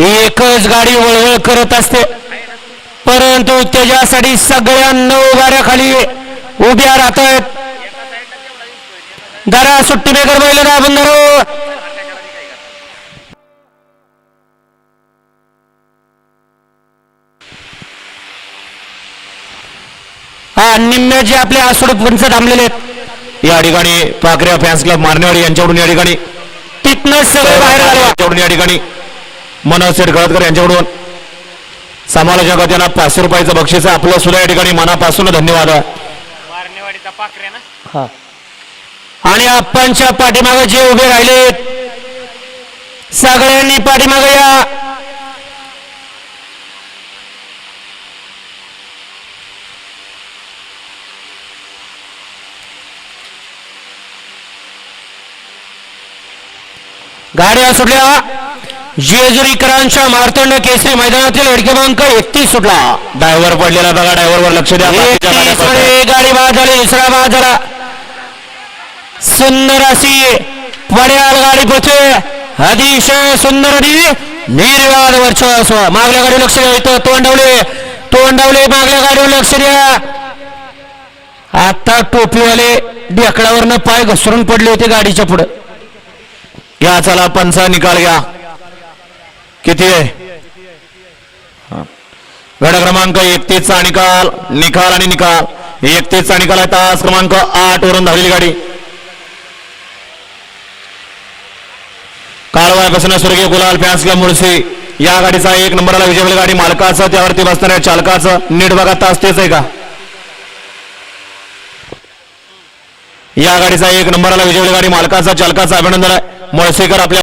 एकच गाडी वळवळ करत असते, परंतु त्याच्यासाठी सगळ्या 9 गाड्या खाली उभ्या राहतात. जरा सुट्टी बेगर बैल दाबून धरो. हा निम्म्याचे आपले आसुड पंच थांबलेले आहेत या ठिकाणी पाखऱ्या फॅन्स क्लब मारनेवाडी यांच्याकडून या ठिकाणी तिथनच सगळे बाहेर आले. यांच्याकडून या ठिकाणी मनोज शेठ गळतकर यांच्याकडून समालोचक त्यांना 500 रुपयाचं बक्षीस आहे. आपलं सुद्धा या ठिकाणी मनापासून धन्यवाद. मारनेवाडीचा पाखरे ना. आणि आपणच्या पाठीमागे जे उभे राहिलेत सगळ्यांनी पाठीमागे या. गाड्या सुटल्या. जेजुरीकरांच्या मार्तंड केसरी मैदानातील लढके क्रमांक 31 सुटला. ड्रायव्हर पडलेला बघा, ड्रायव्हरवर लक्ष द्या. 31 मध्ये गाडी बाद झाली. दुसरा बाद झाला. सुंदर अशी पड्याल गाडी पोहोचते. अतिशय सुंदर आणि निर्वाद वर्चस्व. मागल्या गाडी लक्ष द्या. इथं तोंडवले मागल्या गाडीवर लक्ष द्या. आता टोपीवाले ढेकळावरनं पाय घसरून पडले होते गाडीच्या पुढे. या चला पंचा निकाल घ्या. किती आहे गट क्रमांक 31 चा निकाल आणि निकाल 31 चा निकाल आहे. तास क्रमांक 8 वरून धावलेली गाडी काळवापासून स्वर्गीय गुलाल फॅन्स क्लब मुळशी. या गाडीचा 1 नंबरला विजय गाडी मालकाचं, त्यावरती बसणाऱ्या चालकाचं नीट बघा. तास तेच आहे का? या गाडीचा 1 नंबरला विजय गाडी मालकाचा, चालकाचं अभिनंदन आहे. मुळशीकर आपल्या